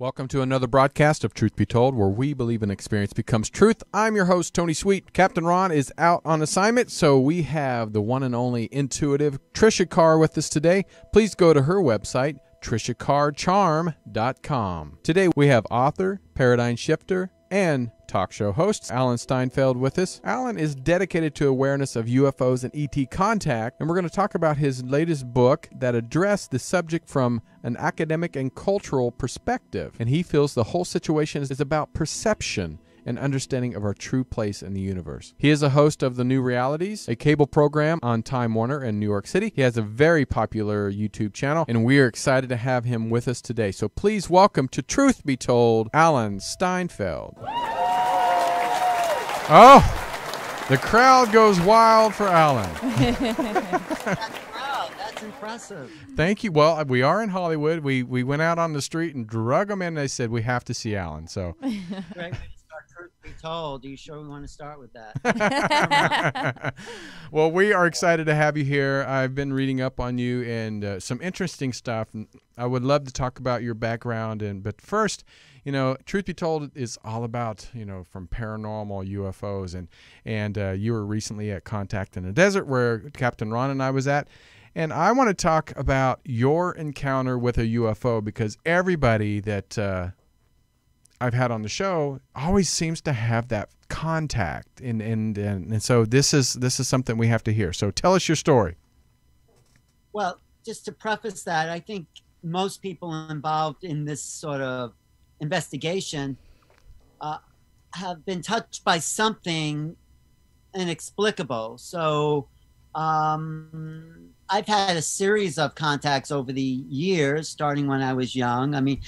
Welcome to another broadcast of Truth Be Told, where we believe an experience becomes truth. I'm your host, Tony Sweet. Captain Ron is out on assignment, so we have the one and only intuitive Trisha Carr with us today. Please go to her website, TrishaCarrCharm.com. Today we have author, paradigm shifter, and talk show host Alan Steinfeld with us. Alan is dedicated to awareness of UFOs and ET contact, and we're going to talk about his latest book that addressed the subject from an academic and cultural perspective. And he feels the whole situation is about perception and understanding of our true place in the universe. He is a host of The New Realities, a cable program on Time Warner in New York City. He has a very popular YouTube channel, and we are excited to have him with us today. So please welcome to Truth Be Told, Alan Steinfeld. Oh, the crowd goes wild for Alan. That's impressive. Thank you. Well, we are in Hollywood. We went out on the street and drug them in, and they said, we have to see Alan. So. Great. Truth be told, are you sure we want to start with that? Well, we are excited to have you here. I've been reading up on you and some interesting stuff. I would love to talk about your background, but first, Truth Be Told is all about, from paranormal UFOs, and you were recently at Contact in the Desert, where Captain Ron and I was at. And I want to talk about your encounter with a UFO, because everybody that I've had on the show always seems to have that contact, and so this is something we have to hear. So tell us your story. Well, just to preface that, I think most people involved in this sort of investigation have been touched by something inexplicable. So I've had a series of contacts over the years, starting when I was young. I mean,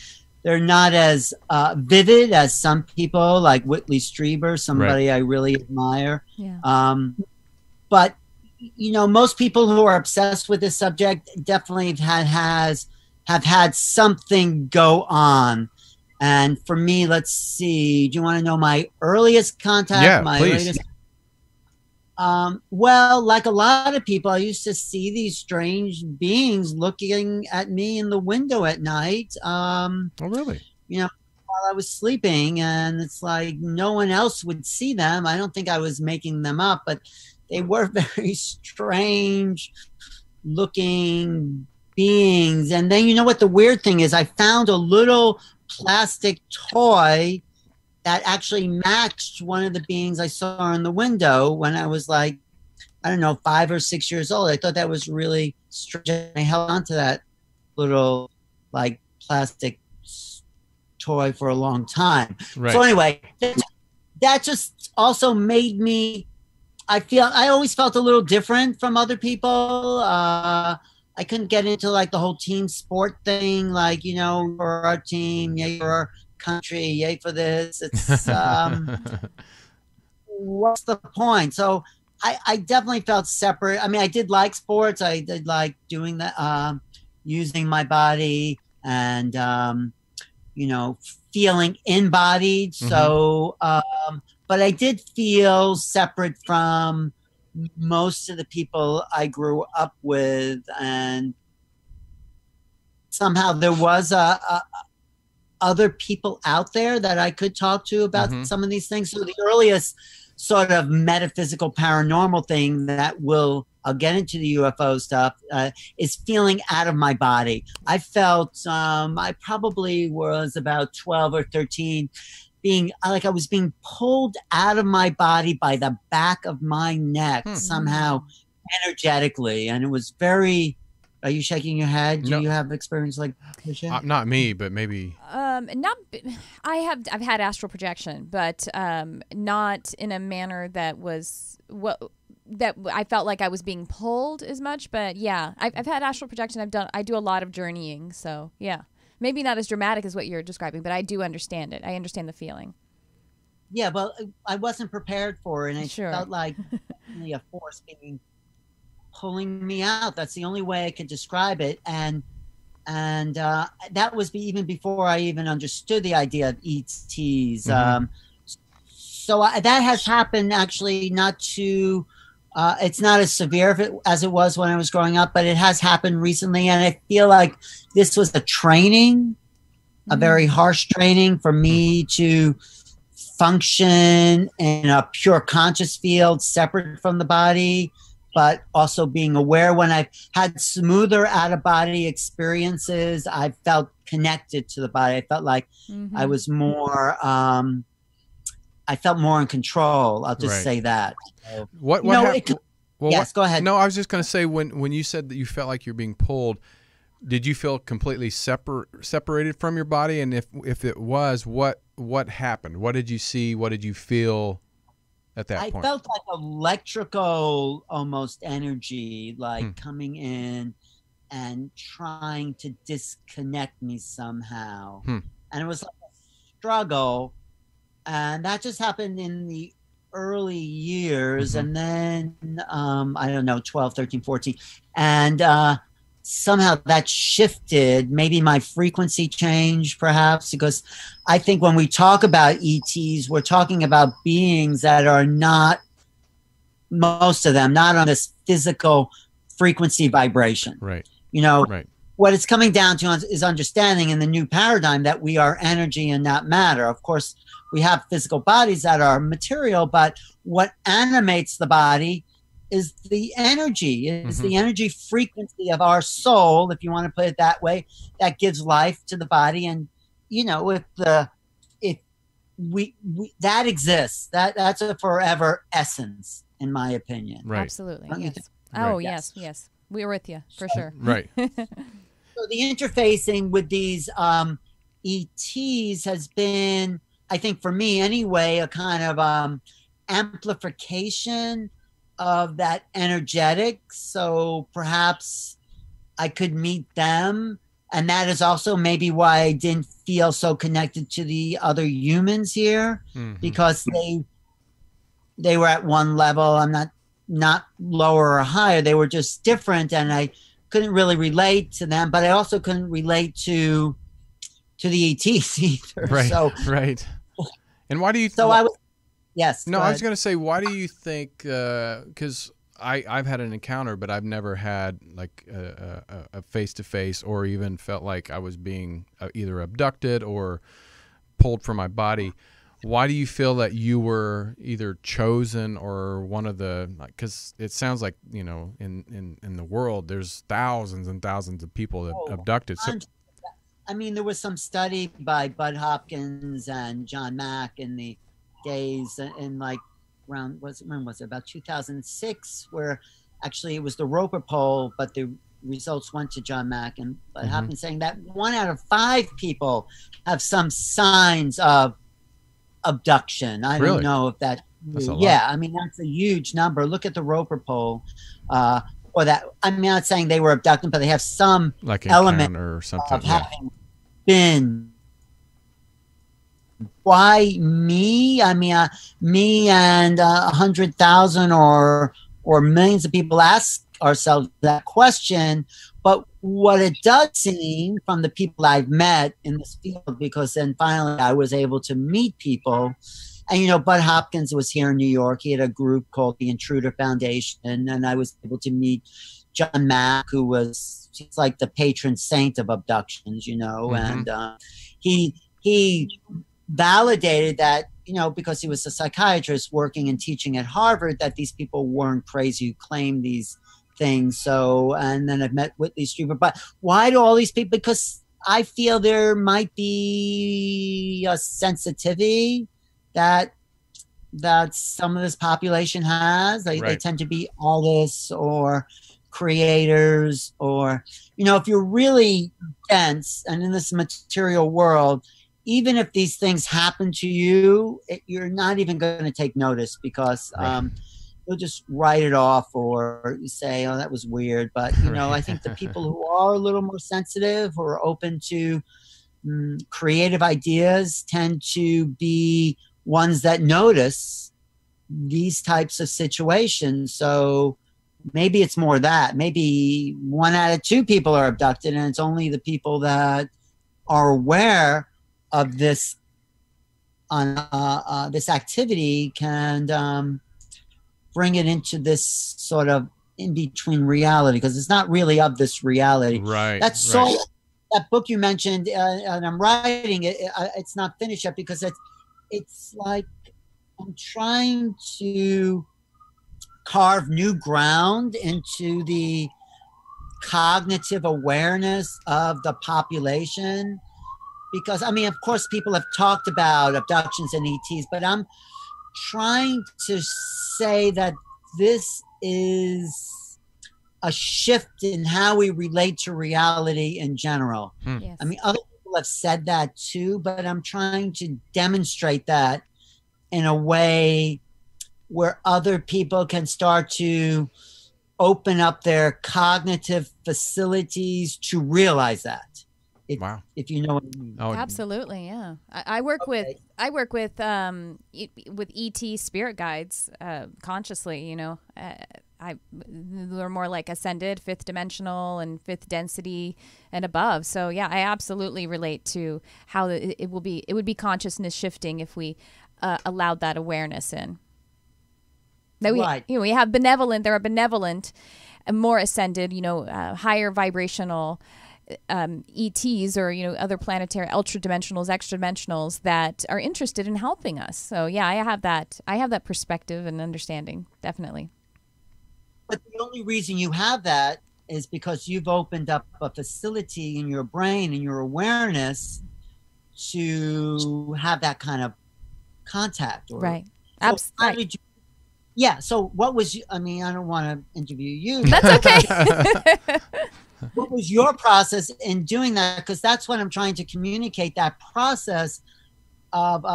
they're not as vivid as some people, like Whitley Strieber, somebody I really admire. Yeah. But, most people who are obsessed with this subject definitely have had something go on. And for me, let's see, do you want to know my earliest contact? Yeah, my please. latest? Well, like a lot of people, I used to see these strange beings looking at me in the window at night. Oh, really? While I was sleeping, and it's like no one else would see them. I don't think I was making them up, but they were very strange looking beings. And then what the weird thing is? I found a little plastic toy that actually matched one of the beings I saw in the window when I was like, I don't know, 5 or 6 years old. I thought that was really strange. I held on to that little like plastic toy for a long time. Right. So anyway, that just also made me, I always felt a little different from other people. I couldn't get into like the whole team sport thing, like, for our team, yeah, for our country, yay for this. It's what's the point? So I definitely felt separate. I mean, I did like sports. I did like doing that, using my body and feeling embodied. Mm-hmm. So but I did feel separate from most of the people I grew up with, and somehow there was other people out there that I could talk to about some of these things. So the earliest sort of metaphysical paranormal thing that I'll get into the UFO stuff, is feeling out of my body. I felt, I probably was about 12 or 13, being like I was being pulled out of my body by the back of my neck somehow energetically. And it was very, are you shaking your head? Do you have experience like this? Not me, but maybe. I've had astral projection, but not in a manner that was that I felt like I was being pulled as much. But yeah, I've had astral projection. I do a lot of journeying, so yeah. Maybe not as dramatic as what you're describing, but I do understand it. I understand the feeling. Yeah, well, I wasn't prepared for it, and I felt like a force pulling me out. That's the only way I could describe it. And that was even before I even understood the idea of ETs. So that has happened actually not too It's not as severe as it was when I was growing up, but it has happened recently. And I feel like this was a training a very harsh training for me to function in a pure conscious field separate from the body, but also being aware. When I've had smoother out-of-body experiences, I felt connected to the body. I felt like I was more, I felt more in control. I'll just say that. So, what yes, go ahead. No, I was just going to say, when you said that you felt like you're being pulled, did you feel completely separated from your body? And if it was, what happened? What did you see? What did you feel at that point? I felt like electrical almost energy, like coming in and trying to disconnect me somehow. And it was like a struggle. And that just happened in the early years. And then, I don't know, 12, 13, 14. And somehow that shifted. Maybe my frequency changed, perhaps, because I think when we talk about ETs, we're talking about beings that are not, most of them, not on this physical frequency vibration. Right. You know, what it's coming down to is understanding in the new paradigm that we are energy and not matter. Of course, we have physical bodies that are material, but what animates the body is the energy, is the energy frequency of our soul, if you want to put it that way, that gives life to the body. And, you know, if we that exists, that's a forever essence, in my opinion. Right. Absolutely. Yes. Oh, yes. Yes. We're with you for sure. Right. So the interfacing with these ETs has been, I think for me anyway, a kind of amplification of that energetic. So perhaps I could meet them. And that is also maybe why I didn't feel so connected to the other humans here, because they were at one level. I'm not lower or higher. They were just different. And I couldn't really relate to them, but I also couldn't relate to the ETs either. Right. So, right. And why do you? So I was. Yes. No, I was going to say, why do you think? Because I've had an encounter, but I've never had like a face-to-face or even felt like I was being either abducted or pulled from my body. Why do you feel that you were either chosen or one of the? Because it sounds like, you know, in the world there's thousands and thousands of people that abducted. So, I mean, there was some study by Bud Hopkins and John Mack in the days in like around, when was it, about 2006, where actually it was the Roper poll, but the results went to John Mack and Bud Hopkins, saying that 1 out of 5 people have some signs of abduction. I don't know if that's a lot. Yeah, I mean, that's a huge number. Look at the Roper poll. Or that, I'm not saying they were abducted, but they have some like element or something of having been. Why me? I mean, me and 100,000 or millions of people ask ourselves that question. But what it does seem from the people I've met in this field, because then finally I was able to meet people. And, you know, Bud Hopkins was here in New York. He had a group called the Intruder Foundation. And I was able to meet John Mack, he's like the patron saint of abductions, you know. And he validated that, you know, because he was a psychiatrist working and teaching at Harvard, that these people weren't crazy who claimed these things. So, and then I've met Whitley Strieber. But why do all these people? Because I feel there might be a sensitivity that some of this population has. They tend to be artists or creators, or, you know, if you're really dense and in this material world, even if these things happen to you, you're not even going to take notice, because you'll just write it off, or you say, oh, that was weird. But, you know, I think the people who are a little more sensitive or open to creative ideas tend to be ones that notice these types of situations. So maybe it's more that. Maybe 1 out of 2 people are abducted, and it's only the people that are aware of this this activity can bring it into this sort of in between reality, because it's not really of this reality. Right. That's that book you mentioned, and I'm writing it. It's not finished yet because it's like I'm trying to carve new ground into the cognitive awareness of the population. Because, I mean, of course, people have talked about abductions and ETs, but I'm trying to say that this is a shift in how we relate to reality in general. Yes. I mean, other people have said that too, but I'm trying to demonstrate that in a way where other people can start to open up their cognitive facilities to realize that. If you know what I mean. Oh, absolutely, yeah. I work with ET spirit guides consciously. You know, they're more like ascended, fifth dimensional, and fifth density and above. So yeah, I absolutely relate to how it would be consciousness shifting if we allowed that awareness in. That we have benevolent. There are benevolent, more ascended, higher vibrational ETs or other planetary ultra dimensionals, extra dimensionals that are interested in helping us. So yeah, I have that perspective and understanding, definitely. But the only reason you have that is because you've opened up a facility in your brain and your awareness to have that kind of contact. Right. So how did you? Yeah. So what was? I mean, I don't want to interview you. That's okay. What was your process in doing that? Because that's what I'm trying to communicate, that process of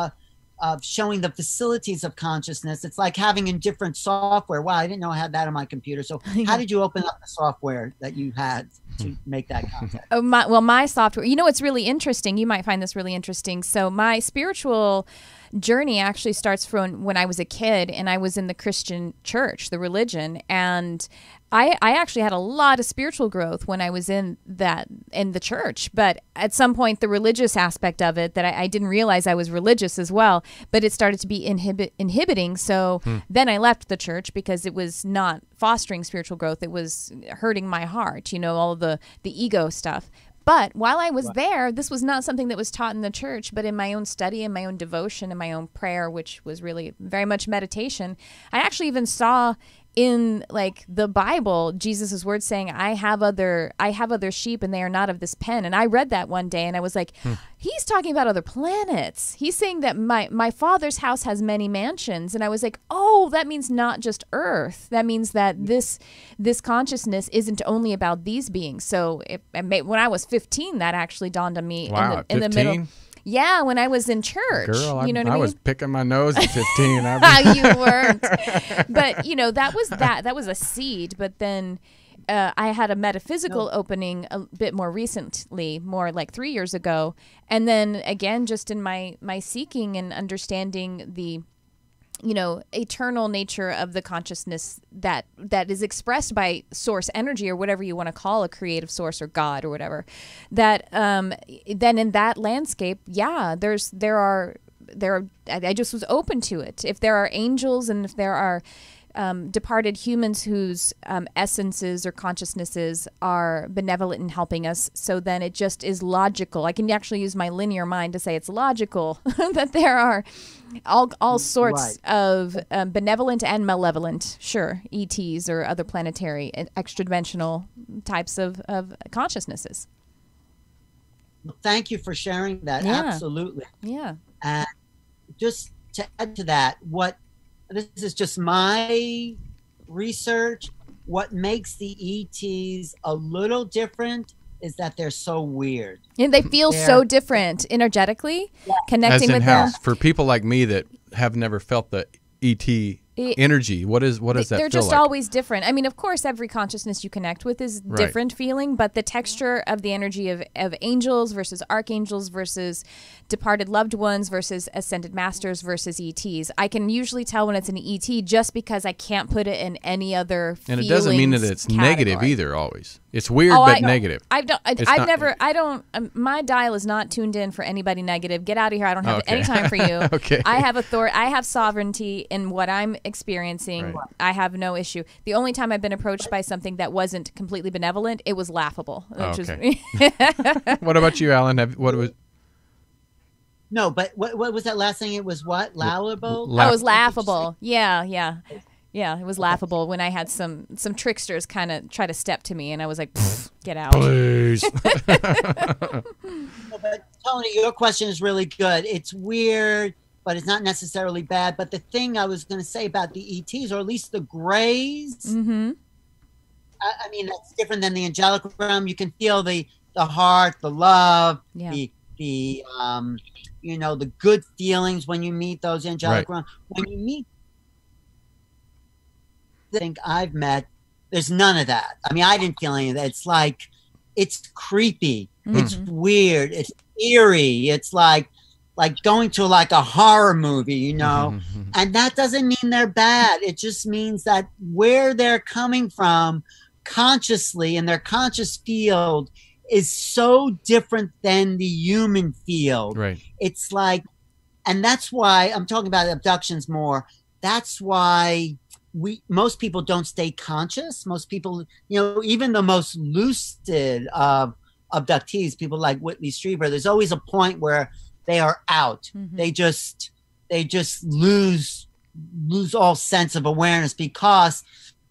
showing the facilities of consciousness. It's like having in different software. Wow, I didn't know I had that on my computer. So how did you open up the software that you had to make that contact? My software, it's really interesting. You might find this really interesting. So my spiritual journey actually starts from when I was a kid and I was in the Christian church, the religion, and I actually had a lot of spiritual growth when I was in the church, but at some point the religious aspect of it that I didn't realize I was religious as well, but it started to be inhibiting. So then I left the church because it was not fostering spiritual growth. It was hurting my heart, all the ego stuff. But while I was there, this was not something that was taught in the church, but in my own study and my own devotion and my own prayer, which was really very much meditation, I actually even saw in like the Bible, Jesus' words saying, I have other sheep and they are not of this pen. And I read that one day and I was like, he's talking about other planets. He's saying that my Father's house has many mansions. And I was like, oh, that means not just Earth. That means that this consciousness isn't only about these beings. So when I was 15, that actually dawned on me. Wow, in the middle. Yeah, when I was in church. Girl, I mean? was picking my nose at 15. You weren't. But, that was a seed. But then I had a metaphysical opening a bit more recently, more like 3 years ago. And then again, just in my seeking and understanding the eternal nature of the consciousness that is expressed by source energy or whatever you want to call a creative source or God or whatever, that then in that landscape, I just was open to it. If there are angels and if there are departed humans whose essences or consciousnesses are benevolent in helping us, so then it just is logical. I can actually use my linear mind to say it's logical that there are all sorts of benevolent and malevolent, ETs or other planetary and extra-dimensional types of consciousnesses. Well, thank you for sharing that. Yeah. Absolutely. Yeah. And just to add to that, this is just my research. What makes the ETs a little different is that they're so weird. And they feel so different energetically, connecting with them. For people like me that have never felt the ET energy, what does that feel like? They're just always different. I mean, of course, every consciousness you connect with is different feeling, but the texture of the energy of angels versus archangels versus departed loved ones versus ascended masters versus ETs. I can usually tell when it's an ET just because I can't put it in any other And it doesn't mean that it's negative either. Always, it's weird, but negative. My dial is not tuned in for anybody negative. Get out of here. I don't have any time for you. Okay. I have authority. I have sovereignty in what I'm experiencing. Right. I have no issue. The only time I've been approached by something that wasn't completely benevolent, it was laughable. Okay. What about you, Alan? What was? No, but what was that last thing? It was what? Laughable? It was laughable. Yeah. It was laughable when I had some tricksters kind of try to step to me, and I was like, get out. Please. But Tony, your question is really good. It's weird, but it's not necessarily bad. But the thing I was going to say about the ETs, or at least the grays, mm-hmm. I mean, that's different than the angelic realm. You can feel the heart, the love, the the good feelings when you meet those angelic realm. When you meet, I think I've met, there's none of that. I mean, I didn't feel any of that. It's like, it's creepy. Mm-hmm. It's weird. It's eerie. It's like going to like a horror movie, Mm-hmm. and that doesn't mean they're bad. It just means that where they're coming from consciously in their conscious field is so different than the human field. Right. It's like, and that's why I'm talking about abductions more. That's why most people don't stay conscious. Most people, even the most lucid of abductees, people like Whitley Strieber, there's always a point where they are out. Mm-hmm. They just lose all sense of awareness because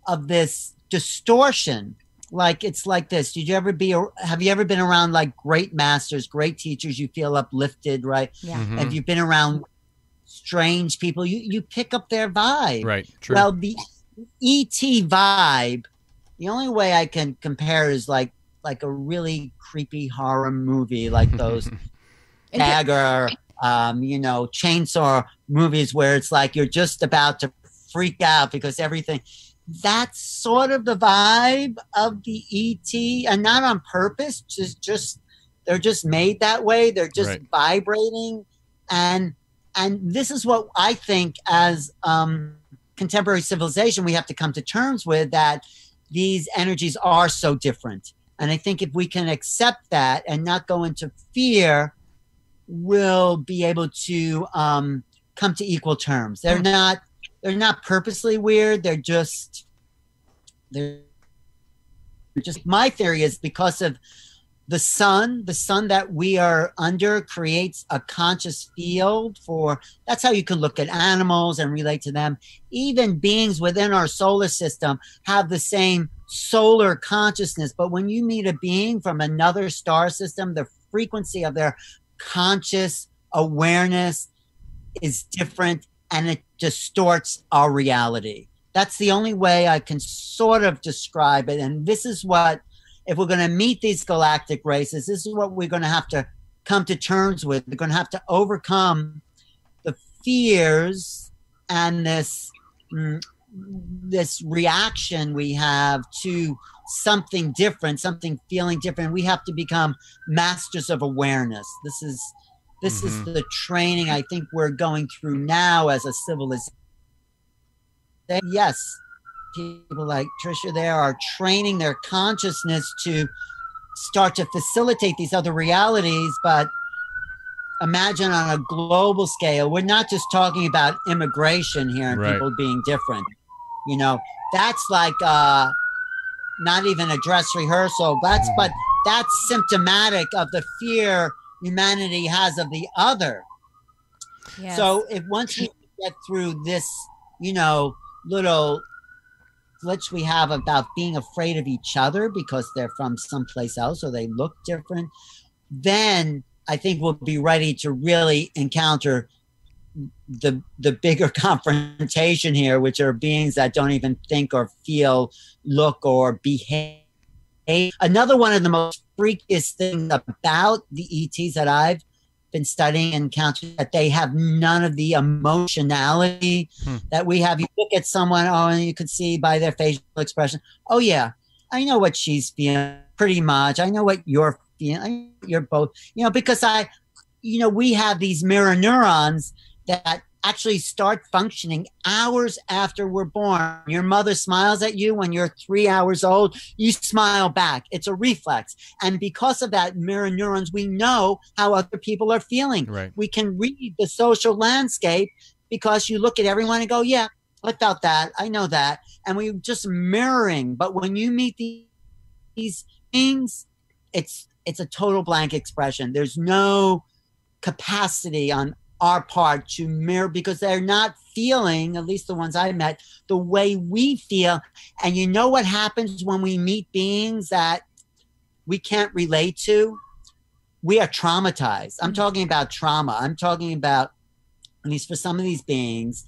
of this distortion. Like, it's like this. Have you ever been around like great masters, great teachers? You feel uplifted, right? Yeah. Mm-hmm. Have you been around strange people? You pick up their vibe. Right. True. Well, the ET vibe, the only way I can compare is like a really creepy horror movie, like those dagger, chainsaw movies where it's like you're just about to freak out because everything. That's sort of the vibe of the ET, and not on purpose. Just they're just made that way. They're just vibrating, and this is what I think as contemporary civilization we have to come to terms with, that these energies are so different. And I think if we can accept that and not go into fear, we'll be able to come to equal terms. They're not purposely weird. They're just my theory is because of the sun that we are under creates a conscious field that's how you can look at animals and relate to them. Even beings within our solar system have the same solar consciousness. But when you meet a being from another star system, the frequency of their conscious awareness is different, and it distorts our reality. That's the only way I can sort of describe it. And this is what, if we're going to meet these galactic races, this is what we're going to have to come to terms with. We're going to have to overcome the fears and this reaction we have to something different, something feeling different. We have to become masters of awareness. This is the training I think we're going through now as a civilization. Yes, people like Trisha there are training their consciousness to start to facilitate these other realities. But imagine on a global scale, we're not just talking about immigration here and people being different. That's like not even a dress rehearsal. But that's symptomatic of the fear humanity has of the other. Yes. So if once we get through this, little glitch we have about being afraid of each other because they're from someplace else or they look different, then I think we'll be ready to really encounter the bigger confrontation here, which are beings that don't even think or feel, look, or behave. Another one of the most freakiest things about the ETs that I've been studying and counting, that they have none of the emotionality that we have. You look at someone, and you can see by their facial expression, oh yeah, I know what she's feeling pretty much. I know what you're feeling. You're both, because we have these mirror neurons that actually start functioning hours after we're born. Your mother smiles at you when you're 3 hours old, you smile back. It's a reflex. And because of that mirror neurons, we know how other people are feeling. Right. We can read the social landscape because you look at everyone and go, yeah, I felt that. I know that. And we just mirroring. But when you meet these things, it's a total blank expression. There's no capacity on our part to mirror because they're not feeling, at least the ones I met, the way we feel. And you know what happens when we meet beings that we can't relate to? We are traumatized. I'm talking about trauma. I'm talking about, at least for some of these beings,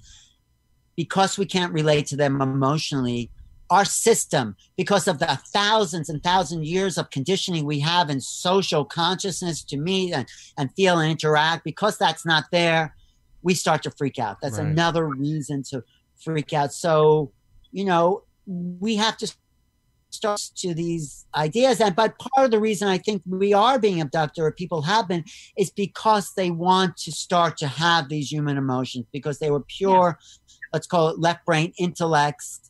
because we can't relate to them emotionally, our system, because of the thousands and thousands years of conditioning we have in social consciousness to meet and feel and interact, because that's not there, we start to freak out. That's right. another reason to freak out. So, we have to start to these ideas. But part of the reason I think we are being abducted, or people have been, is because they want to start to have these human emotions, because they were pure, let's call it left brain intellects,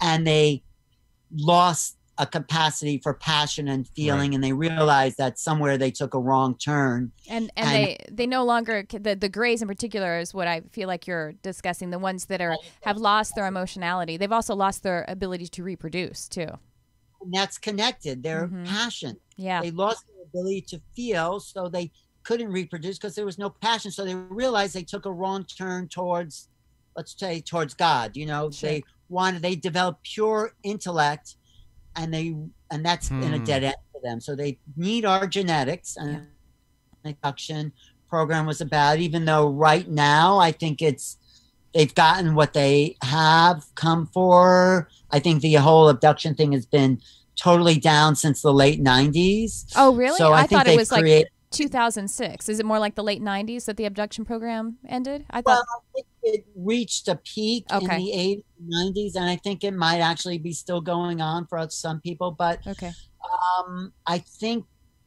and they lost a capacity for passion and feeling, right. And they realized that somewhere they took a wrong turn. And they no longer, the grays in particular is what I feel like you're discussing, the ones that have lost their emotionality. They've also lost their ability to reproduce too. And that's connected, their passion. Yeah. They lost their ability to feel, so they couldn't reproduce because there was no passion. So they realized they took a wrong turn towards, let's say, towards God. Sure. They develop pure intellect, and that's in a dead end for them. So they need our genetics, and the abduction program was about. Even though right now I think they've gotten what they have come for. I think the whole abduction thing has been totally down since the late 90s. Oh, really? So I thought it was like 2006. Is it more like the late 90s that the abduction program ended? I think it reached a peak in the 80s, 90s, and I think it might actually be still going on for some people. But I think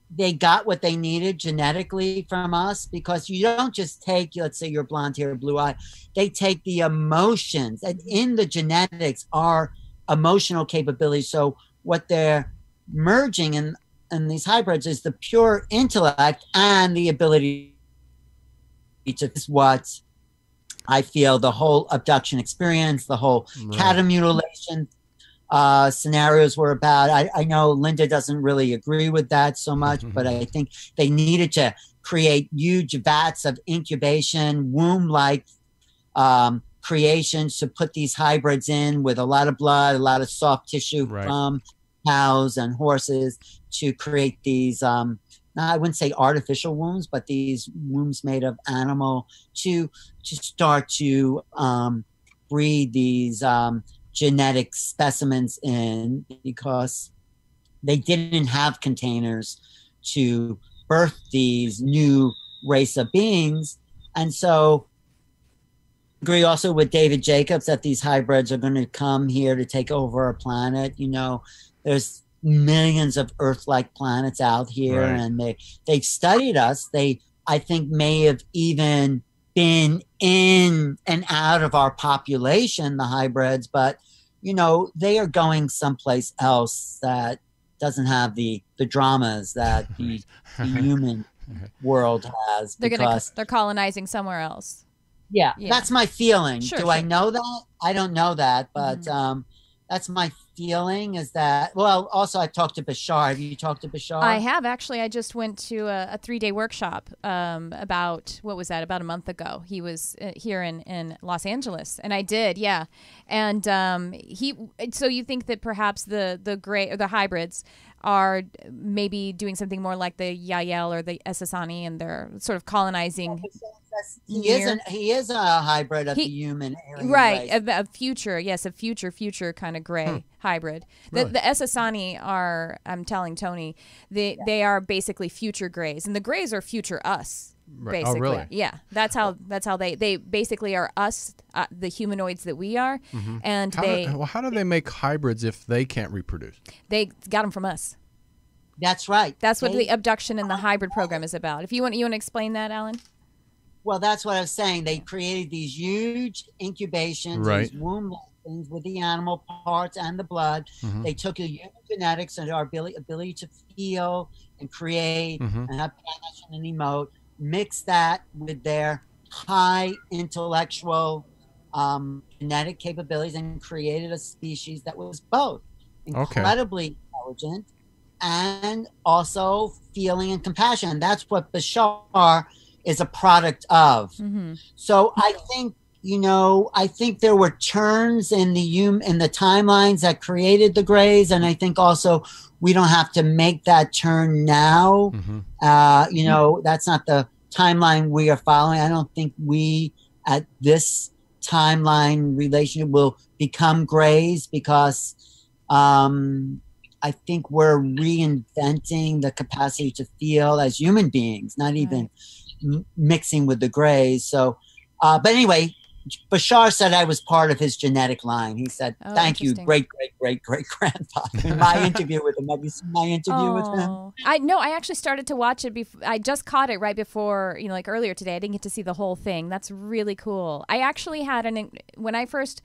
they got what they needed genetically from us, because you don't just take, let's say, your blonde hair, blue eye. They take the emotions, and in the genetics are emotional capabilities. So what they're merging in these hybrids is the pure intellect and the ability to, is what I feel the whole abduction experience, the whole cat mutilation scenarios were about. I know Linda doesn't really agree with that so much, but I think they needed to create huge vats of incubation, womb-like creations to put these hybrids in with a lot of blood, a lot of soft tissue from cows and horses to create these, I wouldn't say artificial wombs, but these wombs made of animal to start to breed these genetic specimens in, because they didn't have containers to birth these new race of beings. And so I agree also with David Jacobs that these hybrids are going to come here to take over our planet. There's millions of Earth-like planets out here, and they've studied us. They, I think, may have even been in and out of our population, the hybrids, but they are going someplace else that doesn't have the dramas that the human world has. They're colonizing somewhere else. Yeah, that's my feeling. Sure, I know that? I don't know that, but that's my feeling, is that, well, also I talked to Bashar. Have you talked to Bashar? I have, actually. I just went to a 3-day workshop about a month ago. He was here in Los Angeles, and I did, yeah. And so you think that perhaps the gray or the hybrids are maybe doing something more like the Yael or the Essassani, and they're sort of colonizing. He is a hybrid of the human alien race. A future kind of gray hybrid. Really? The Essassani are, I'm telling Tony, they are basically future grays, and the grays are future us. Basically. Oh, really? Yeah, that's how they basically are us, the humanoids that we are, and how do they make hybrids if they can't reproduce? They got them from us. That's right. That's what the abduction and the hybrid program is about. If you want to explain that, Alan? Well, that's what I was saying. They created these huge incubations, these womb things with the animal parts and the blood. They took the human genetics and our ability to feel and create and have passion and emote, mixed that with their high intellectual genetic capabilities, and created a species that was both incredibly intelligent and also feeling and compassion. That's what Bashar is a product of. So I think, I think there were turns in the timelines that created the grays, and I think also we don't have to make that turn now. That's not the timeline we are following. I don't think we at this timeline relationship will become grays, because I think we're reinventing the capacity to feel as human beings, not even mixing with the grays. So, but anyway, Bashar said I was part of his genetic line. He said, "Thank you, great grandfather." In my interview with him, have you seen my interview with him? I actually started to watch it before. I just caught it right before, like earlier today. I didn't get to see the whole thing. That's really cool. I actually had when I first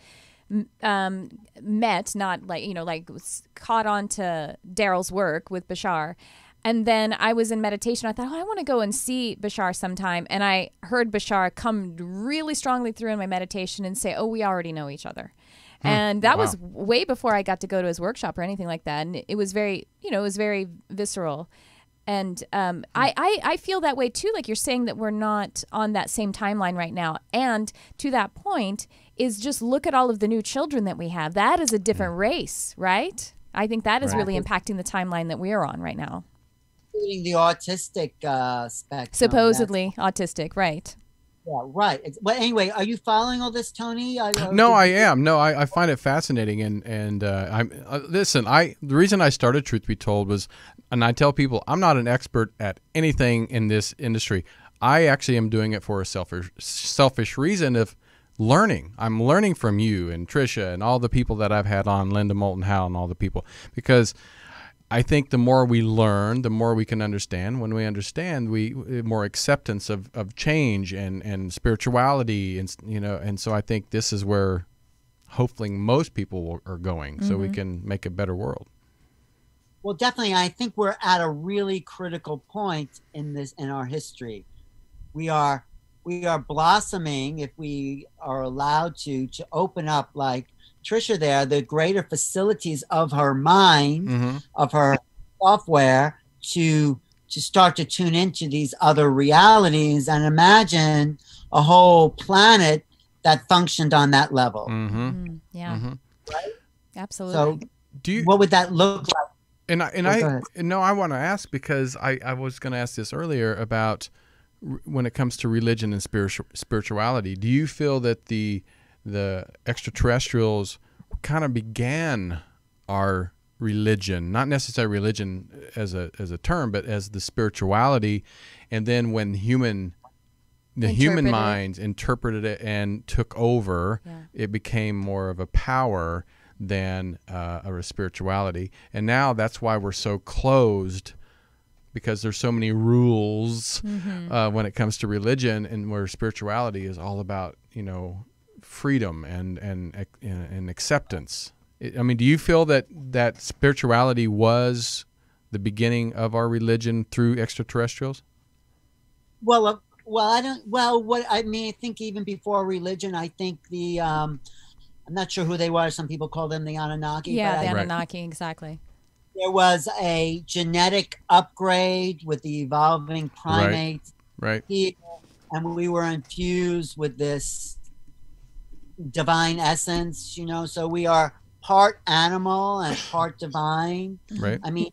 met, not like was caught on to Daryl's work with Bashar. And then I was in meditation. I thought, I want to go and see Bashar sometime. And I heard Bashar come really strongly through in my meditation and say, we already know each other. And that was way before I got to go to his workshop or anything like that. And it was very, it was very visceral. And I feel that way too. Like you're saying that we're not on that same timeline right now. And to that point is just look at all of the new children that we have. That is a different race, right? I think that is really impacting the timeline that we are on right now. Including the autistic spectrum. Supposedly autistic, right. Yeah, right. But anyway, are you following all this, Tony? No, I am. No, I find it fascinating, and I'm listen. The reason I started Truth Be Told was, and I tell people I'm not an expert at anything in this industry. I actually am doing it for a selfish reason of learning. I'm learning from you and Tricia and all the people that I've had on, Linda Moulton Howe and all the people, because I think the more we learn, the more we can understand. When we understand, more acceptance of change and spirituality, and so I think this is where hopefully most people are going, so we can make a better world. Well, definitely, I think we're at a really critical point in our history. We are blossoming, if we are allowed to open up, like Tricia there, the greater facilities of her mind, of her software, to start to tune into these other realities and imagine a whole planet that functioned on that level. Yeah. Right? Absolutely. So what would that look like? I want to ask, because I was going to ask this earlier about when it comes to religion and spirituality. Do you feel that the extraterrestrials kind of began our religion, not necessarily religion as a term, but as the spirituality, and then when human minds interpreted it and took over, it became more of a power than a spirituality. And now that's why we're so closed, because there's so many rules when it comes to religion, and where spirituality is all about freedom and acceptance. I mean, do you feel that spirituality was the beginning of our religion through extraterrestrials? Well, I don't. Well, I think even before religion, I think I'm not sure who they were. Some people call them the Anunnaki. Yeah, the Anunnaki, exactly. There was a genetic upgrade with the evolving primates. Right. And we were infused with this divine essence, so we are part animal and part divine. Right. I mean,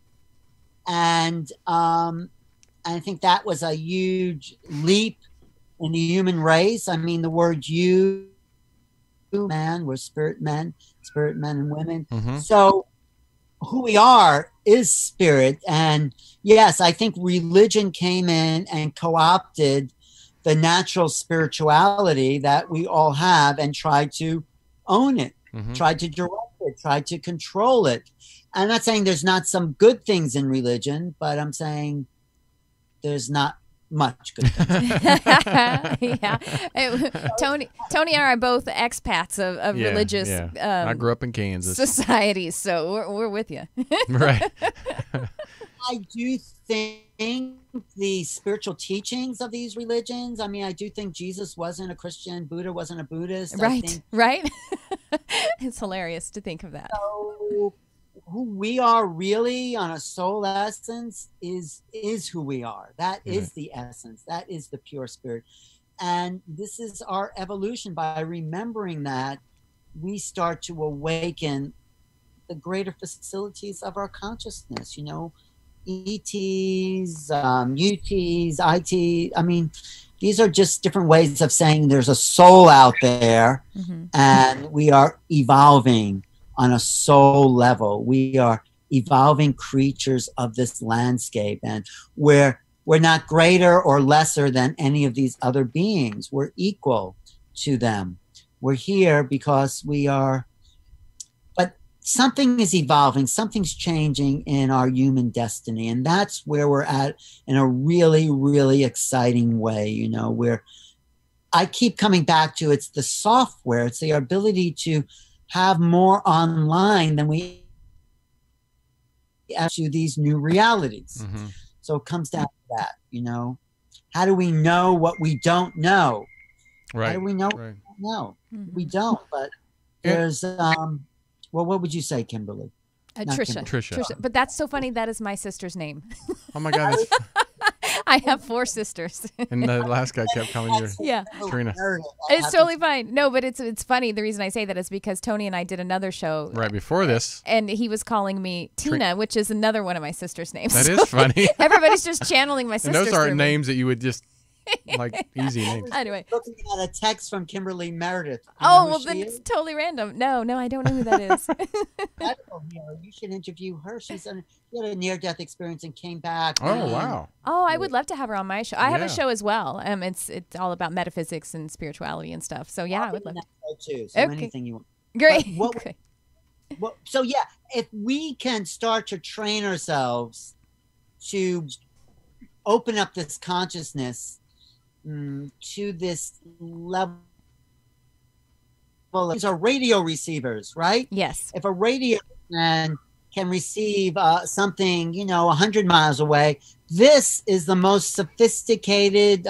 and I think that was a huge leap in the human race. I mean, the word man, we're spirit men and women. So who we are is spirit. And yes, I think religion came in and co-opted the natural spirituality that we all have and tried to own it, tried to direct it, tried to control it. I'm not saying there's not some good things in religion, but I'm saying there's not much good things. Yeah. Tony and I are both expats of religious I grew up in Kansas. societies, so we're with you. Right. I do think the spiritual teachings of these religions, I mean, I do think Jesus wasn't a Christian, Buddha wasn't a Buddhist. Right. It's hilarious to think of that. So who we are really on a soul essence is who we are. That is the essence. That is the pure spirit. And this is our evolution. By remembering that, we start to awaken the greater facilities of our consciousness, you know, ETs, UTs, IT. I mean, these are just different ways of saying there's a soul out there, and we are evolving on a soul level. We are evolving creatures of this landscape, and we're not greater or lesser than any of these other beings. We're equal to them. We're here because we are, but something is evolving, something's changing in our human destiny, and that's where we're at in a really, really exciting way. You know, where I keep coming back to, it's the software, it's the ability to have more online than we to these new realities. So it comes down to that, you know. How do we know what we don't know? Right. How do we know what we don't know? We don't, but there's well, what would you say, Kimberly? Trisha. But that's so funny. That is my sister's name. Oh my God. I have 4 sisters. And the last guy kept calling you Trina. It's totally fine. No, but it's funny. The reason I say that is because Tony and I did another show right before this, and he was calling me Tina, which is another one of my sister's names. That is funny. Everybody's just channeling my sister's. And those aren't names that you would just like easy names. Anyway, looking at a text from Kimberly Meredith. Oh, well, then it's totally random. No, I don't know who that is. I don't know. You should interview her. She had a near-death experience and came back. Oh, wow. Oh, I would love to have her on my show. I have a show as well. It's all about metaphysics and spirituality and stuff. So yeah, I would love to. Too, so anything you want. Great. So yeah, if we can start to train ourselves to open up this consciousness to this level. These are radio receivers, right? Yes. If a radio man can receive something, 100 miles away, this is the most sophisticated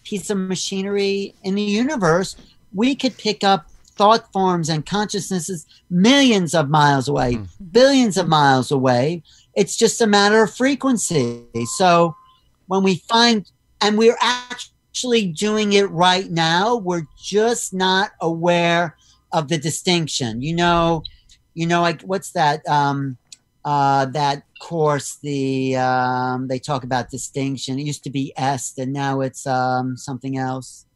piece of machinery in the universe. We could pick up thought forms and consciousnesses millions of miles away, billions of miles away. It's just a matter of frequency. So when we find, and we're actually doing it right now, we're just not aware of the distinction. Like what's that? That course, they talk about distinction. It used to be est, and now it's something else.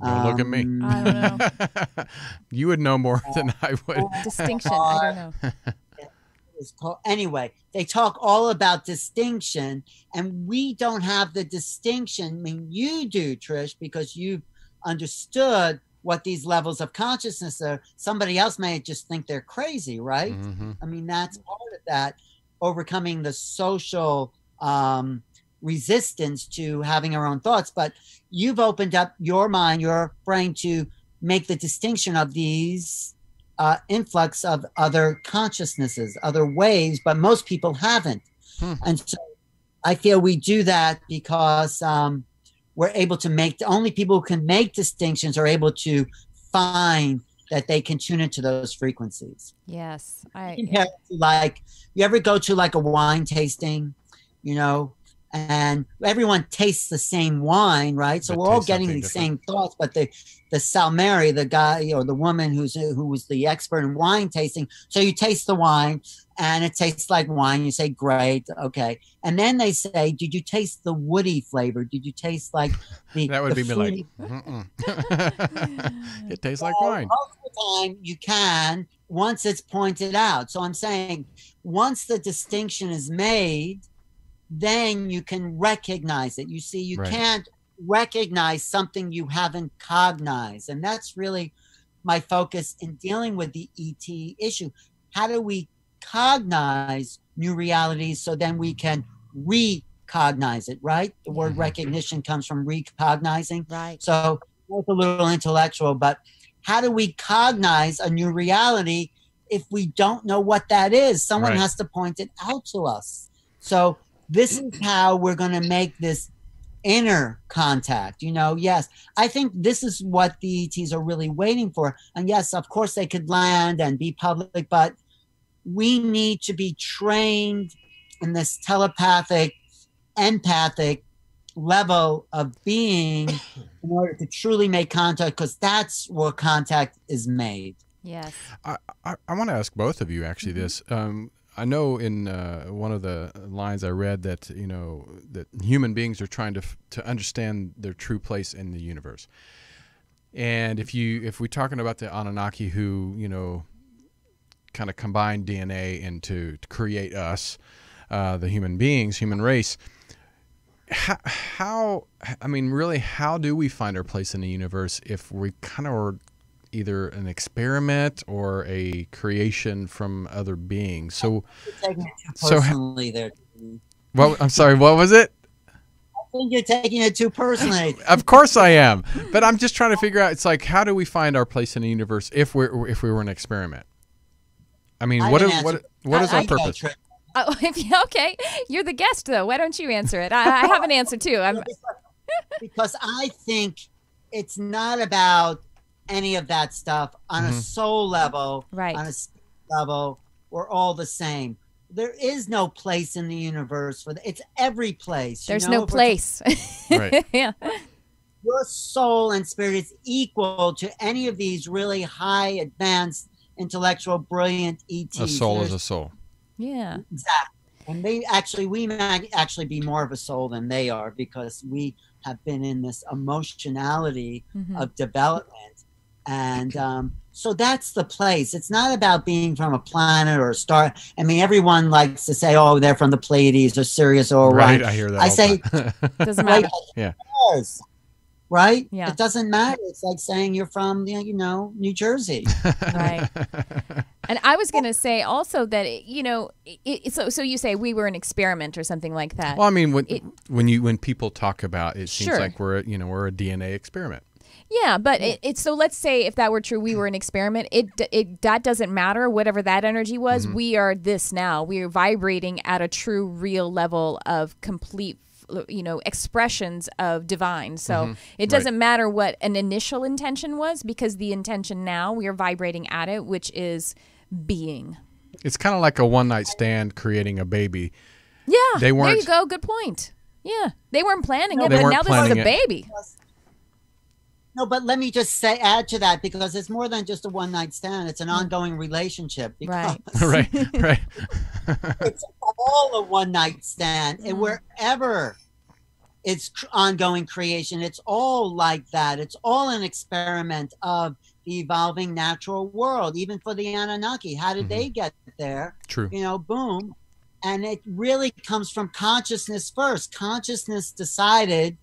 Don't look at me. I don't know. You would know more than I would. Distinction. I don't know. Anyway, they talk all about distinction, and we don't have the distinction. I mean, you do, Trish, because you've understood what these levels of consciousness are. Somebody else may just think they're crazy, right? I mean, that's part of that, overcoming the social resistance to having our own thoughts. But you've opened up your mind, your brain, to make the distinction of these influx of other consciousnesses, other ways, but most people haven't. And so I feel we do that because we're able to make, the only people who can make distinctions are able to find that they can tune into those frequencies. Yes. Like, you ever go to like a wine tasting, and everyone tastes the same wine, right? So we're all getting the same thoughts, but the Salmari, the guy or the woman who was the expert in wine tasting. So you taste the wine and it tastes like wine. You say, great, okay. And then they say, did you taste the woody flavor? Did you taste like the that would the be me fruity? like, it tastes like wine. Most of the time you can, once it's pointed out. So I'm saying, once the distinction is made, then you can recognize it. You see, you can't recognize something you haven't cognized. And that's really my focus in dealing with the ET issue. how do we cognize new realities so then we can recognize it, right? The word recognition comes from recognizing. Right. So it's a little intellectual, but how do we cognize a new reality if we don't know what that is? Someone has to point it out to us. So this is how we're going to make this inner contact. Yes, I think this is what the ETs are really waiting for. And yes, of course they could land and be public, but we need to be trained in this telepathic, empathic level of being in order to truly make contact, because that's where contact is made. Yes. I want to ask both of you actually this. I know in one of the lines I read that that human beings are trying to understand their true place in the universe. And if we're talking about the Anunnaki who kind of combine DNA to create us, the human beings, human race. How do we find our place in the universe if we kind of are either an experiment or a creation from other beings? Personally, there. Well, I'm sorry. What was it? I think you're taking it too personally. Of course I am, but I'm just trying to figure out. It's like, how do we find our place in the universe if we were an experiment? I mean, what is our purpose? Oh, okay. You're the guest, though. Why don't you answer it? I have an answer, too. Because I think it's not about any of that stuff on a soul level, right? On a spirit level, we're all the same. There is no place in the universe it's every place. There's no place. Right. Yeah. Your soul and spirit is equal to any of these really high, advanced, intellectual, brilliant ETs. A soul is a soul. Yeah. Exactly. And we may actually be more of a soul than they are, because we have been in this emotionality of development. And so that's the place. It's not about being from a planet or a star. I mean, everyone likes to say, oh, they're from the Pleiades or Sirius or Orion. Right, I hear that. I say, doesn't matter. Yeah. Right? Yeah. It doesn't matter. It's like saying you're from, New Jersey. Right. And I was going to say also that, so you say we were an experiment or something like that. Well, I mean, when people talk about it, seems Sure. like we're a DNA experiment. Yeah, but so let's say if that were true, we were an experiment. That doesn't matter. Whatever that energy was, we are this now. We are vibrating at a true, real level of complete, expressions of divine. So it doesn't matter what an initial intention was, because the intention now we are vibrating at it, which is being. It's kind of like a one-night stand creating a baby. Yeah, there you go. Good point. Yeah, they weren't planning it, but now this is a baby. No, but let me just add to that, because it's more than just a one-night stand. It's an ongoing relationship. Because Right. it's all a one-night stand. And wherever it's ongoing creation, it's all like that. It's all an experiment of the evolving natural world. Even for the Anunnaki, how did they get there? True. Boom. And it really comes from consciousness first. Consciousness decided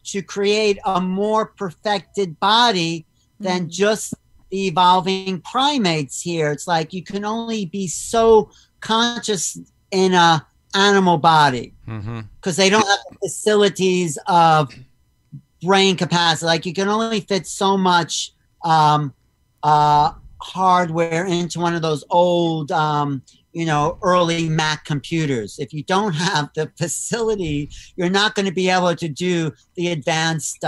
to create a more perfected body than just the evolving primates here. It's like you can only be so conscious in a animal body because they don't have the facilities of brain capacity. Like you can only fit so much hardware into one of those old early Mac computers. If you don't have the facility, you're not going to be able to do the advanced,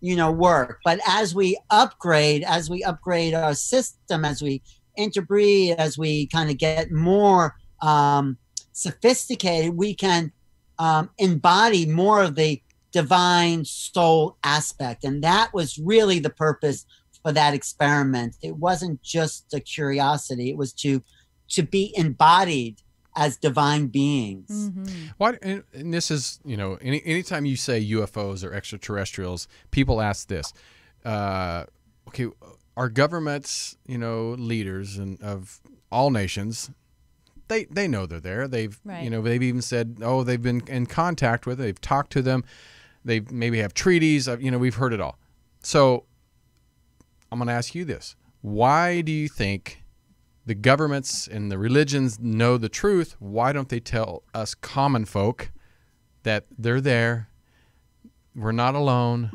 work. But as we upgrade our system, as we interbreed, as we kind of get more sophisticated, we can embody more of the divine soul aspect. And that was really the purpose for that experiment. It wasn't just a curiosity. It was to be embodied as divine beings. Why? And this is, anytime you say UFOs or extraterrestrials, people ask this. Okay, our governments, leaders and of all nations, they know they're there. They've, they've even said, oh, they've been in contact with it. They've talked to them. They maybe have treaties. We've heard it all. So I'm going to ask you this. Why do you think the governments and the religions know the truth, why don't they tell us common folk that they're there, we're not alone?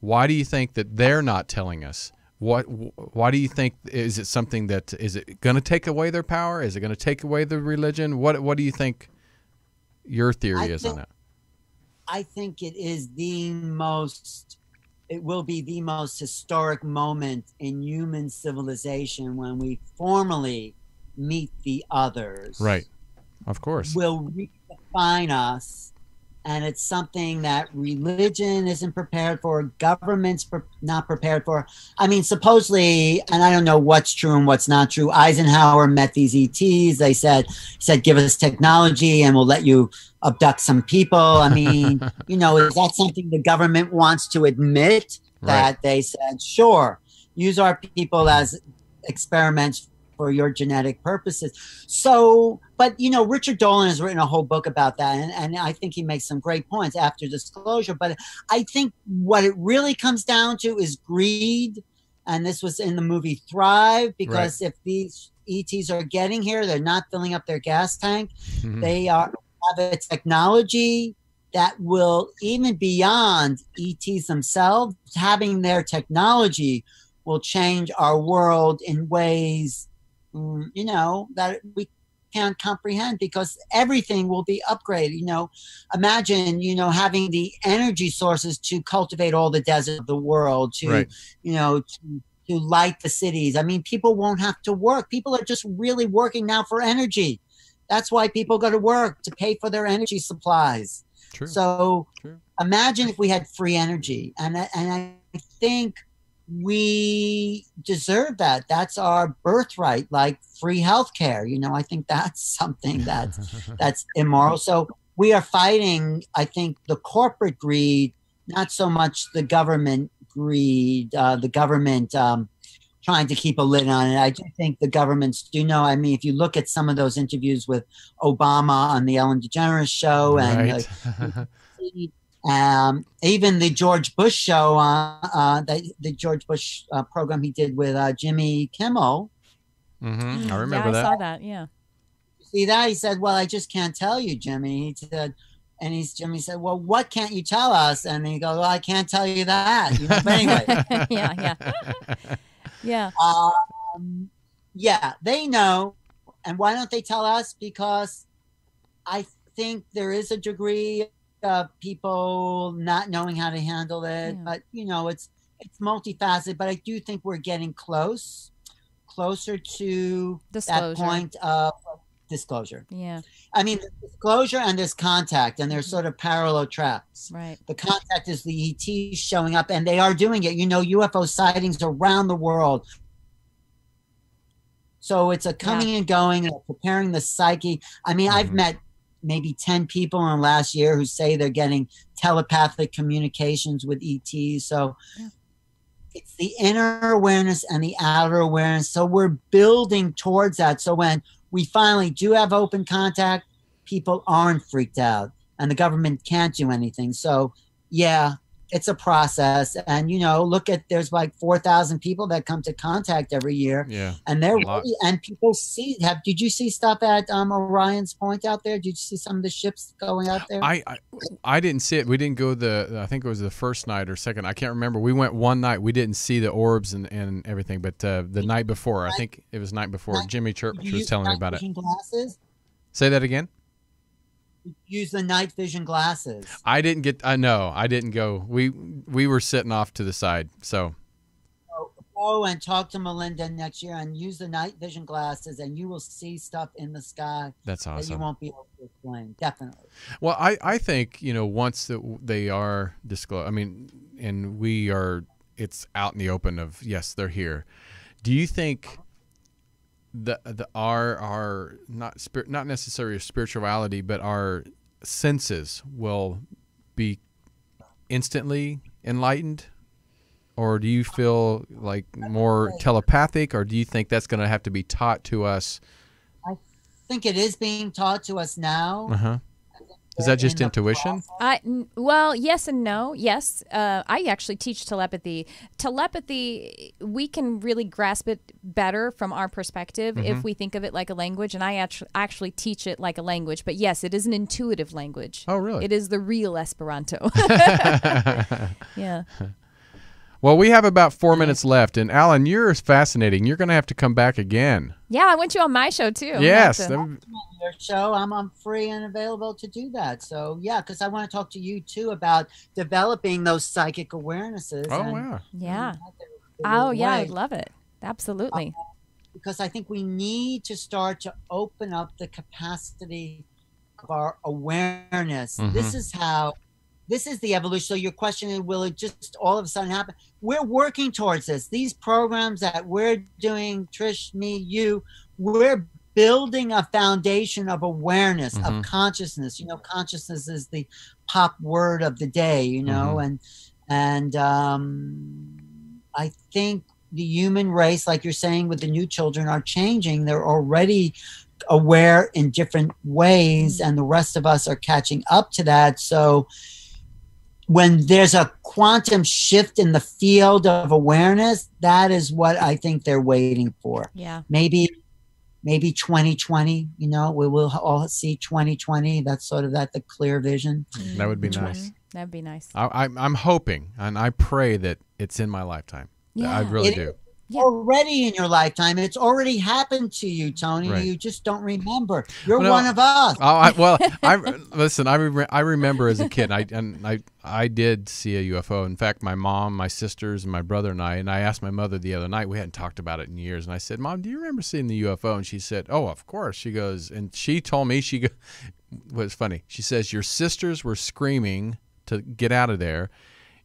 Why do you think that they're not telling us? Why do you think, is it something that, is it going to take away their power? Is it going to take away the religion? What do you think your theory is on that? I think it will be the most historic moment in human civilization when we formally meet the others. Right. Of course. Will redefine us. And it's something that religion isn't prepared for, government's not prepared for. I mean, supposedly, and I don't know what's true and what's not true, Eisenhower met these ETs. They said, give us technology and we'll let you abduct some people. I mean, is that something the government wants to admit? That they said, sure, use our people as experiments for your genetic purposes. So, but Richard Dolan has written a whole book about that, and I think he makes some great points after disclosure. But I think what it really comes down to is greed, and this was in the movie Thrive, because if these ETs are getting here, they're not filling up their gas tank. They have a technology that will, even beyond ETs themselves, having their technology will change our world in ways that we can't comprehend, because everything will be upgraded. Imagine, having the energy sources to cultivate all the desert of the world, to light the cities. I mean, people won't have to work. People are just really working now for energy. That's why people go to work, to pay for their energy supplies. True. So imagine if we had free energy. And I think we deserve that. That's our birthright, like free healthcare. I think that's something that's immoral. So we are fighting, I think, the corporate greed, not so much the government greed, the government trying to keep a lid on it. I do think the governments do know. I mean, if you look at some of those interviews with Obama on the Ellen DeGeneres show, and even the George Bush show, the George Bush program he did with Jimmy Kimmel. I remember that. I saw that. Yeah. See that? He said, "Well, I just can't tell you, Jimmy." He said, Jimmy said, "Well, what can't you tell us?" And he goes, "Well, I can't tell you that." But anyway. Yeah. They know. And why don't they tell us? Because I think there is a degree of people not knowing how to handle it. But it's multifaceted. But I do think we're getting closer to that point of disclosure. Yeah. I mean, disclosure and there's contact, and there's sort of parallel tracks. Right. The contact is the ETs showing up, and they are doing it. UFO sightings around the world. So it's a coming and going, and preparing the psyche. I mean, I've met maybe 10 people in the last year who say they're getting telepathic communications with ETs. So it's the inner awareness and the outer awareness. So we're building towards that. So when we finally do have open contact, people aren't freaked out, and the government can't do anything. So, it's a process. And, look at, there's like 4,000 people that come to contact every year. Yeah. And they're really, and people see, did you see stuff at Orion's Point out there? Did you see some of the ships going out there? I didn't see it. We didn't go I think it was the first night or second. I can't remember. We went one night. We didn't see the orbs and everything, but the night before, I think it was night before, Jimmy Church was telling me about it. Glasses? Say that again? Use the night vision glasses. I didn't get. No, I didn't go. We were sitting off to the side. So go and talk to Melinda next year and use the night vision glasses, and you will see stuff in the sky. That's awesome. That you won't be able to explain. Definitely. Well, I think once they are disclosed. I mean, and it's out in the open of yes, they're here. Do you think our not necessarily spirituality, but our senses will be instantly enlightened, or do you feel like more telepathic, or do you think that's going to have to be taught to us? I think it is being taught to us now. Is that just in the intuition? Well, yes and no. Yes, I actually teach telepathy. Telepathy, we can really grasp it better from our perspective if we think of it like a language, and I actually teach it like a language. But yes, it is an intuitive language. Oh, really? It is the real Esperanto. Yeah. Well, we have about 4 minutes left, and Alan, you're fascinating. You're going to have to come back again. Yeah, I want you on my show too. Yes. your show. I'm free and available to do that. So yeah, because I want to talk to you too about developing those psychic awarenesses. Oh, and wow. Yeah. the Oh, yeah, way. I'd love it. Absolutely. Because I think we need to start to open up the capacity of our awareness. This is the evolution. So your question is, will it just all of a sudden happen? We're working towards this. These programs that we're doing, Trish, me, you, we're building a foundation of awareness, of consciousness. You know, consciousness is the pop word of the day, you know, and I think the human race, like you're saying with the new children, are changing. They're already aware in different ways, and the rest of us are catching up to that. So when there's a quantum shift in the field of awareness, that is what I think they're waiting for. Yeah. Maybe 2020, you know, we will all see 2020. That's sort of the clear vision. That would be nice. That'd be nice. I'm hoping, and I pray that it's in my lifetime. Yeah. I really It do. Yeah. Already in your lifetime. It's already happened to you, Tony. Right. You just don't remember. You're Well, no, one of us. Listen. I remember as a kid. I did see a UFO. In fact, my mom, my sisters, and my brother and I asked my mother the other night. We hadn't talked about it in years, and I said, "Mom, do you remember seeing the UFO?" And she said, "Oh, of course." She goes, and she told me was funny. She says, "Your sisters were screaming to get out of there.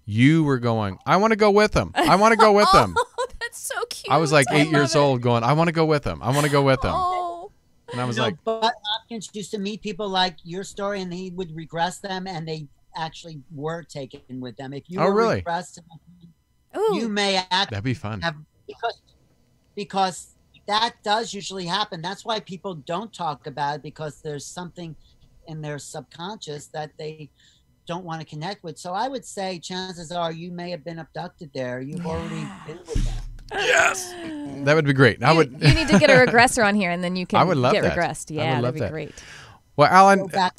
You were going, I want to go with them. I want to go with them." Oh, that's so cute. I was like 8 love years it. old going, I want to go with them. I want to go with them. Oh. And I was You know, like, Bud Hopkins used to meet people like your story, and he would regress them, and they actually were taken with them. If you Oh, were really? regressed, Ooh. you may that'd be fun. have because that does usually happen. That's why people don't talk about it, because there's something in their subconscious that they don't want to connect with. So I would say chances are you may have been abducted there. You've already been with them. Yes. That would be great. You need to get a regressor on here, and then you can I would love get that. regressed. I Yeah, would love that'd be that. great. Well, Alan, Go back.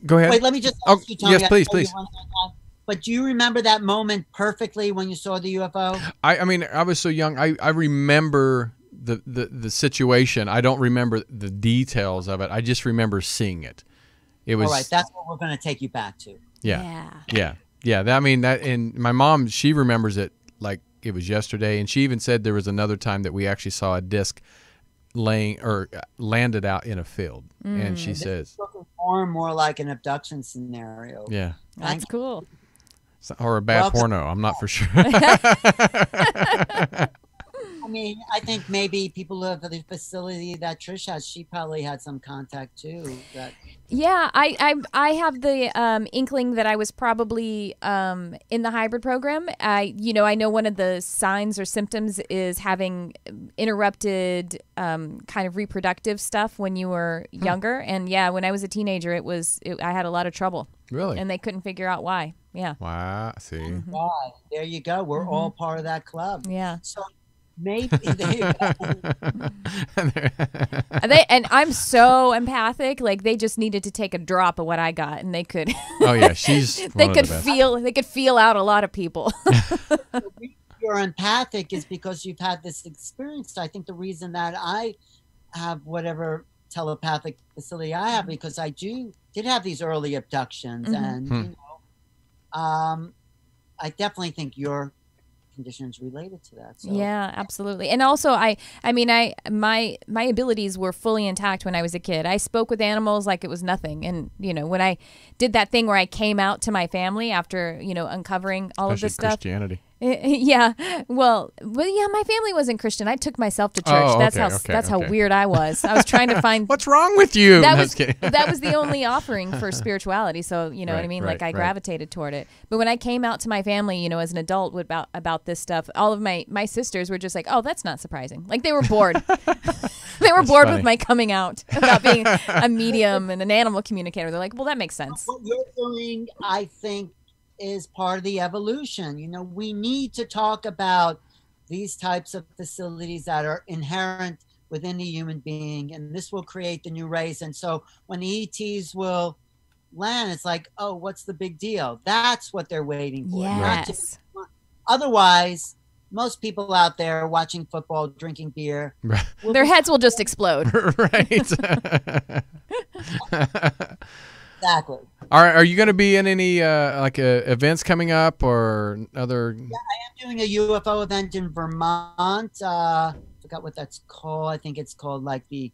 go ahead. Wait, let me just Oh, ask you, Tony. yes, please, I know you please. want to- But do you remember that moment perfectly when you saw the UFO? I mean, I was so young. I remember the situation. I don't remember the details of it. I just remember seeing it. It was All right, that's what we're going to take you back to. yeah. I mean, that, and my mom, she remembers it like it was yesterday, and she even said there was another time that we actually saw a disc landed out in a field, and she says, Looking more and more like an abduction scenario. yeah, That's cool. or a bad Well, porno. I'm not for sure. I mean, I think maybe people who have the facility that Trish has, she probably had some contact too. Yeah, I have the inkling that I was probably in the hybrid program. I know one of the signs or symptoms is having interrupted kind of reproductive stuff when you were younger. And yeah, when I was a teenager, I had a lot of trouble. Really? And they couldn't figure out why. Yeah. Wow. See. Why? There you go. We're all part of that club. Yeah. So maybe there you go. And I'm so empathic. Like they just needed to take a drop of what I got, and they could. Oh yeah, she's. They one could of the best. feel. They could feel out a lot of people. You're empathic is because you've had this experience. I think the reason that I have whatever telepathic facility I have, because I did have these early abductions, and you know, I definitely think your conditions related to that. So. Yeah, absolutely. And also, my abilities were fully intact when I was a kid. I spoke with animals like it was nothing. And when I did that thing where I came out to my family after uncovering all of Especially this stuff. Christianity. Yeah. Well, yeah, my family wasn't Christian. I took myself to church. Oh, That's okay, how weird I was. I was trying to find What's wrong with you? that No, was just kidding. that was the only offering for spirituality. So you know what I Right, mean. right, Like I right. gravitated toward it. But when I came out to my family, you know, as an adult about this stuff, all of my sisters were just like, "Oh, that's not surprising." Like they were bored. They were bored funny. with my coming out about being a medium and an animal communicator. They're like, "Well, that makes sense." What you're doing, I think, is part of the evolution. You know, we need to talk about these types of facilities that are inherent within the human being, and this will create the new race. And so when the ETs will land, it's like, oh, what's the big deal? That's what they're waiting for. Not to- Yes. Otherwise, most people out there watching football, drinking beer, will Their be- heads will just explode. Right. exactly. Are you going to be in any events coming up or other? I'm doing a UFO event in Vermont. Forgot what that's called. I think it's called like the.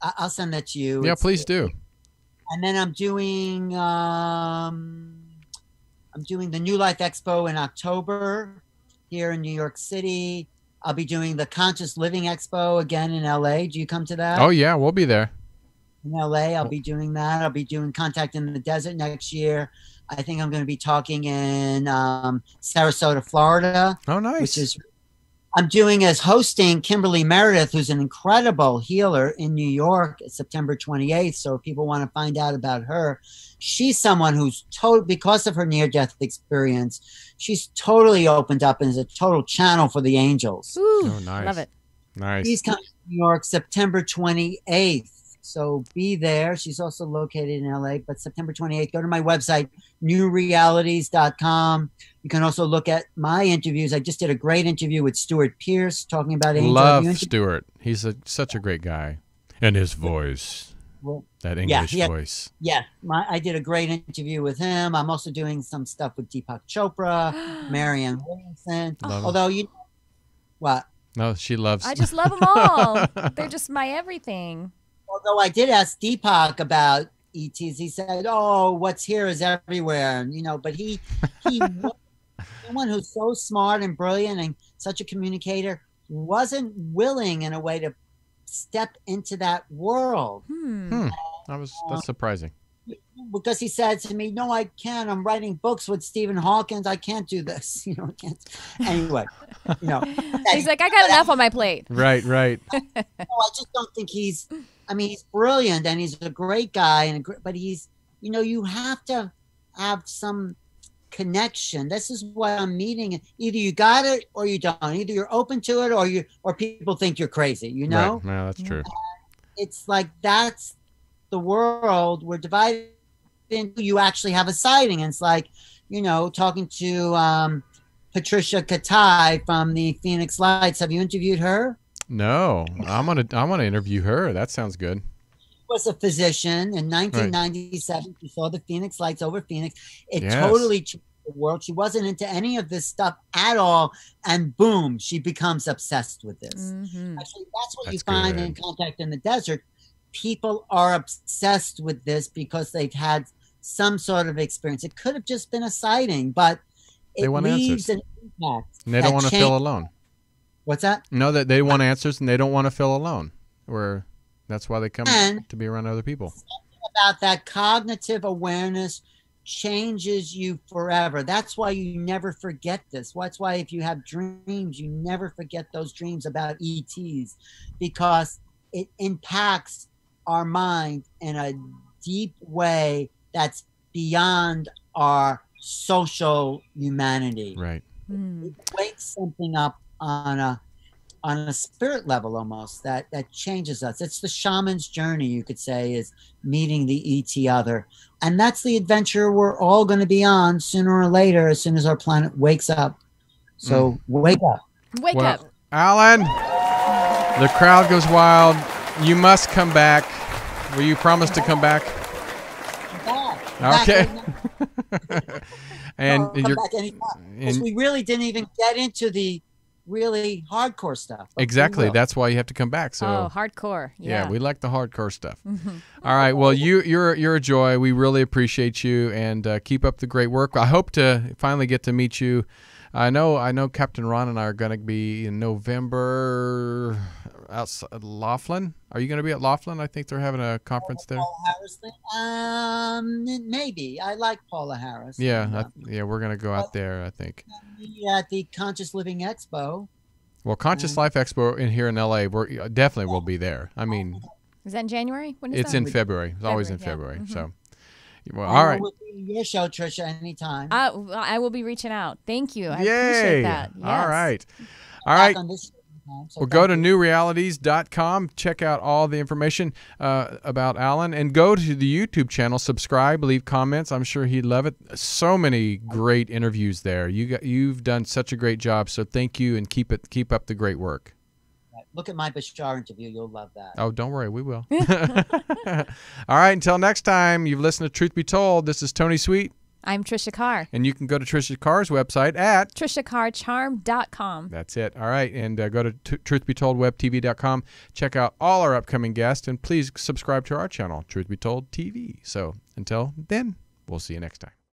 I'll send that to you. Yeah, It's- please do. And then I'm doing the New Life Expo in October here in New York City. I'll be doing the Conscious Living Expo again in LA. Do you come to that? Oh yeah, we'll be there. In LA, I'll be doing that. I'll be doing Contact in the Desert next year. I think I'm going to be talking in Sarasota, Florida, Oh nice. which is I'm doing as hosting Kimberly Meredith, who's an incredible healer in New York, September 28th. So if people want to find out about her, she's someone who's because of her near-death experience, she's totally opened up and is a total channel for the angels. Ooh, Oh, nice. love it. Nice. She's coming to New York September 28th. So be there. She's also located in LA, but September 28th, go to my website, newrealities.com. You can also look at my interviews. I just did a great interview with Stuart Pierce talking about angels. Love Stuart. He's such a great guy. And his voice, that English voice. Yeah, I did a great interview with him. I'm also doing some stuff with Deepak Chopra, Marianne Williamson. Love Although what? No, she loves. I just love them all. They're just my everything. Although I did ask Deepak about ETs, he said, "Oh, what's here is everywhere," and but he someone who's so smart and brilliant and such a communicator wasn't willing in a way to step into that world. That's surprising. Because he said to me, "No, I can't. I'm writing books with Stephen Hawking. I can't do this. I can't." Anyway, He's like, I got enough on my plate. Right. No, I just don't think he's. I mean, he's brilliant and he's a great guy, but he's. You have to have some connection. This is what I'm meeting. Either you got it or you don't. Either you're open to it or people think you're crazy. Right. No, that's true. It's like that's the world. We're divided into. You actually have a sighting, and it's like talking to Patricia Katai from the Phoenix Lights. Have you interviewed her? No, I want to interview her. That sounds good. She was a physician in 1997. Right. She saw the Phoenix Lights over Phoenix. It totally changed the world. She wasn't into any of this stuff at all, and boom, she becomes obsessed with this. Mm-hmm. Actually, that's what you find in Contact in the Desert. People are obsessed with this because they've had some sort of experience. It could have just been a sighting, but it leaves an impact. And they don't want to feel alone. What's that? No, that they want answers and they don't want to feel alone. That's why they come to be around other people. Something about that cognitive awareness changes you forever. That's why you never forget this. That's why if you have dreams, you never forget those dreams about ETs, because it impacts our mind in a deep way that's beyond our social humanity. Right. It wakes something up on a spirit level almost that changes us. It's the shaman's journey, you could say, is meeting the ET other. And that's the adventure we're all going to be on sooner or later, as soon as our planet wakes up. So wake up. Wake up. Alan, the crowd goes wild. You must come back. Will you promise to come back? Okay. And come back anytime. Because we really didn't even get into the really hardcore stuff. Exactly. That's why you have to come back. So hardcore. Yeah, we like the hardcore stuff. All right. Well, you're a joy. We really appreciate you, and keep up the great work. I hope to finally get to meet you I know Captain Ron and I are going to be in November outside Laughlin. Are you going to be at Laughlin? I think they're having a conference there. Paula Harris thing? Maybe. I like Paula Harris. Yeah, we're going to go out there, I think. At the Conscious Living Expo. Well, Conscious Life Expo here in LA, we're definitely will be there. I mean, is that in January? When is it's that? in February. It's always in yeah. February. Mhm. So, well, all right. We'll be your show, Trisha, anytime. I will be reaching out. Thank you. I Yay! appreciate that. Yes. All right. Back on this time, so Well, go to thank you. newrealities.com. Check out all the information about Alan, and go to the YouTube channel. Subscribe, leave comments. I'm sure he'd love it. So many great interviews there. You've done such a great job. So thank you, and keep up the great work. Look at my Bashar interview. You'll love that. Oh, don't worry, we will. All right. Until next time, you've listened to Truth Be Told. This is Tony Sweet. I'm Trisha Carr. And you can go to Trisha Carr's website at TrishaCarrCharm.com. That's it. All right. And go to truthbetoldwebtv.com. Check out all our upcoming guests. And please subscribe to our channel, Truth Be Told TV. So until then, we'll see you next time.